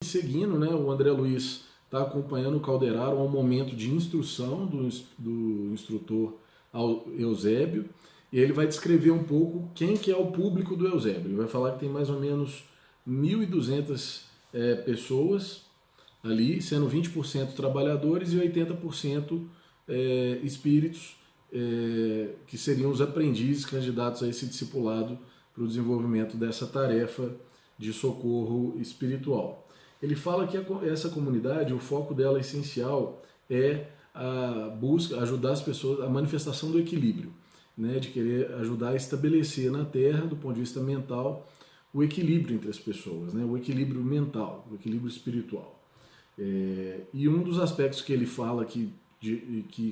Seguindo, né, o André Luiz está acompanhando o Calderaro ao momento de instrução do instrutor Eusébio, e ele vai descrever um pouco quem que é o público do Eusébio. Ele vai falar que tem mais ou menos 1.200 pessoas ali, sendo 20% trabalhadores e 80% espíritos, que seriam os aprendizes candidatos a esse discipulado para o desenvolvimento dessa tarefa de socorro espiritual. Ele fala que essa comunidade, o foco dela essencial é a busca, ajudar as pessoas, a manifestação do equilíbrio, né, de querer ajudar a estabelecer na Terra, do ponto de vista mental, o equilíbrio entre as pessoas, né, o equilíbrio mental, o equilíbrio espiritual. E um dos aspectos que ele fala que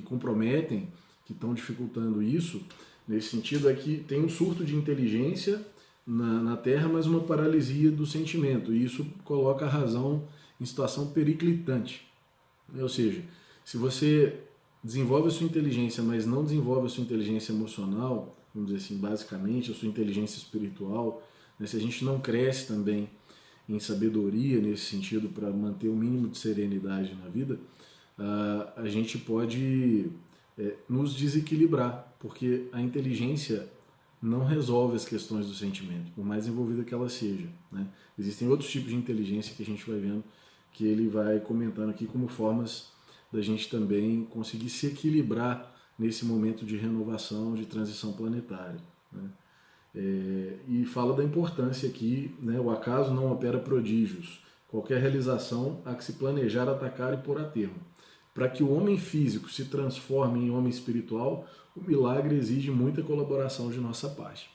comprometem, que estão dificultando isso, nesse sentido, é que tem um surto de inteligência na Terra, mas uma paralisia do sentimento, e isso coloca a razão em situação periclitante. Ou seja, se você desenvolve a sua inteligência, mas não desenvolve a sua inteligência emocional, vamos dizer assim, basicamente, a sua inteligência espiritual, né, se a gente não cresce também em sabedoria nesse sentido para manter o mínimo de serenidade na vida, a gente pode nos desequilibrar, porque a inteligência não resolve as questões do sentimento, por mais envolvida que ela seja, né? Existem outros tipos de inteligência que a gente vai vendo, que ele vai comentando aqui como formas da gente também conseguir se equilibrar nesse momento de renovação, de transição planetária, né? E fala da importância aqui, né? O acaso não opera prodígios. Qualquer realização há que se planejar, atacar e pôr a termo. Para que o homem físico se transforme em homem espiritual, o milagre exige muita colaboração de nossa parte.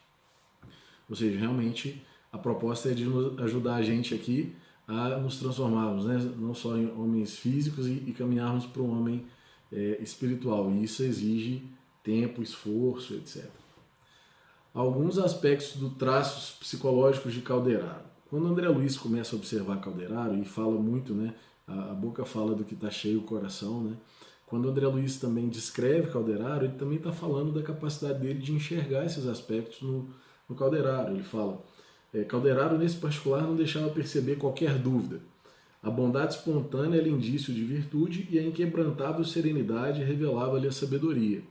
Ou seja, realmente a proposta é de ajudar a gente aqui a nos transformarmos, né? Não só em homens físicos e caminharmos para um homem espiritual. E isso exige tempo, esforço, etc. Alguns aspectos do traços psicológicos de Calderaro. Quando André Luiz começa a observar Calderaro e fala muito, né? A boca fala do que está cheio o coração, né? Quando André Luiz também descreve Calderaro, ele também está falando da capacidade dele de enxergar esses aspectos no Calderaro. Ele fala, Calderaro nesse particular não deixava perceber qualquer dúvida. A bondade espontânea era indício de virtude e a inquebrantável serenidade revelava-lhe a sabedoria.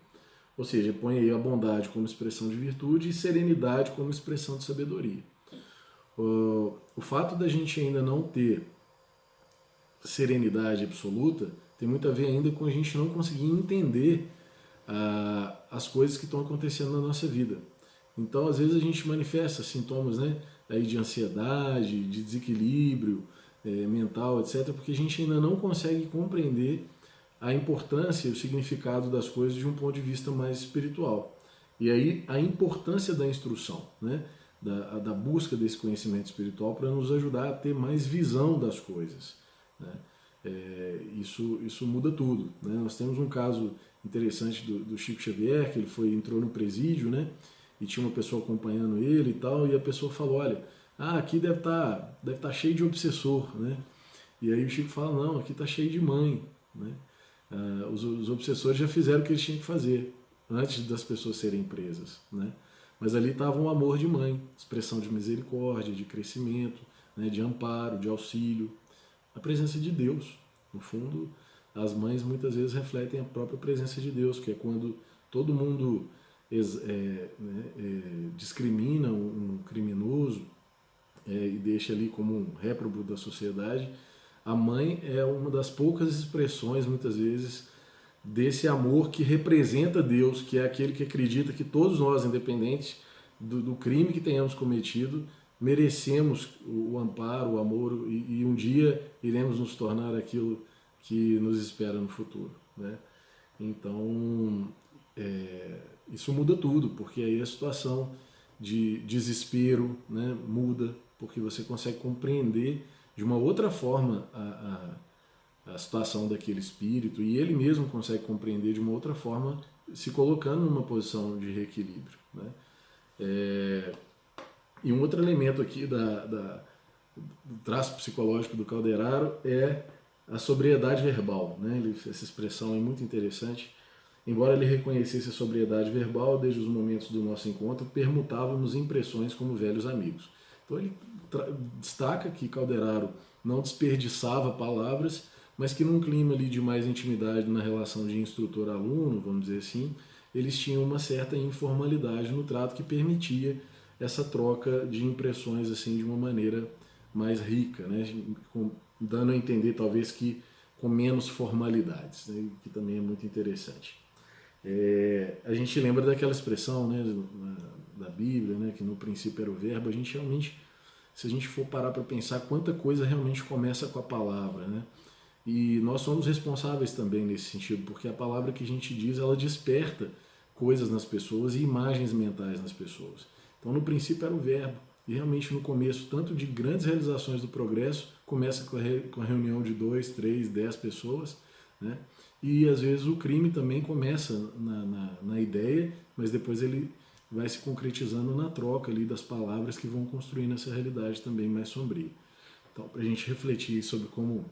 Ou seja, põe aí a bondade como expressão de virtude e serenidade como expressão de sabedoria. O fato da gente ainda não ter serenidade absoluta tem muito a ver ainda com a gente não conseguir entender as coisas que estão acontecendo na nossa vida. Então, às vezes a gente manifesta sintomas, né, aí de ansiedade, de desequilíbrio mental, etc., porque a gente ainda não consegue compreender a importância e o significado das coisas de um ponto de vista mais espiritual. E aí a importância da instrução, né, da busca desse conhecimento espiritual para nos ajudar a ter mais visão das coisas, né? Isso muda tudo, né? Nós temos um caso interessante do Chico Xavier, que ele entrou no presídio, né? E tinha uma pessoa acompanhando ele e tal, e a pessoa falou, olha, aqui deve tá cheio de obsessor, né? E aí o Chico fala, não, aqui está cheio de mãe, né? Os obsessores já fizeram o que eles tinham que fazer antes das pessoas serem presas, né? Mas ali estava um amor de mãe, expressão de misericórdia, de crescimento, né? De amparo, de auxílio, a presença de Deus. No fundo, as mães muitas vezes refletem a própria presença de Deus, que é quando todo mundo discrimina um criminoso e deixa ali como um réprobo da sociedade. A mãe é uma das poucas expressões, muitas vezes, desse amor que representa Deus, que é aquele que acredita que todos nós, independente do crime que tenhamos cometido, merecemos o amparo, o amor, e um dia iremos nos tornar aquilo que nos espera no futuro, né? Então, isso muda tudo, porque aí a situação de desespero, né, muda, porque você consegue compreender de uma outra forma a situação daquele espírito, e ele mesmo consegue compreender de uma outra forma, se colocando numa posição de reequilíbrio, né? E um outro elemento aqui do traço psicológico do Calderaro é a sobriedade verbal, né? Essa expressão é muito interessante. Embora ele reconhecesse a sobriedade verbal, desde os momentos do nosso encontro, permutávamos impressões como velhos amigos. Então ele destaca que Calderaro não desperdiçava palavras, mas que num clima ali de mais intimidade na relação de instrutor-aluno, vamos dizer assim, eles tinham uma certa informalidade no trato que permitia essa troca de impressões assim de uma maneira mais rica, né? Dando a entender talvez que com menos formalidades, né? Que também é muito interessante. A gente lembra daquela expressão, né, da Bíblia, né, que no princípio era o verbo. A gente realmente, se a gente for parar para pensar, quanta coisa realmente começa com a palavra, né? E nós somos responsáveis também nesse sentido, porque a palavra que a gente diz, ela desperta coisas nas pessoas e imagens mentais nas pessoas. Então, no princípio era o verbo, e realmente no começo, tanto de grandes realizações do progresso, começa com a reunião de 2, 3, 10 pessoas, né? E às vezes o crime também começa na ideia, mas depois ele vai se concretizando na troca ali das palavras que vão construindo essa realidade também mais sombria. Então, para a gente refletir sobre como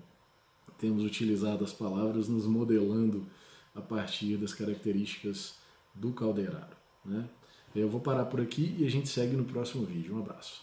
temos utilizado as palavras nos modelando a partir das características do caldeiraro, né? Eu vou parar por aqui e a gente segue no próximo vídeo. Um abraço.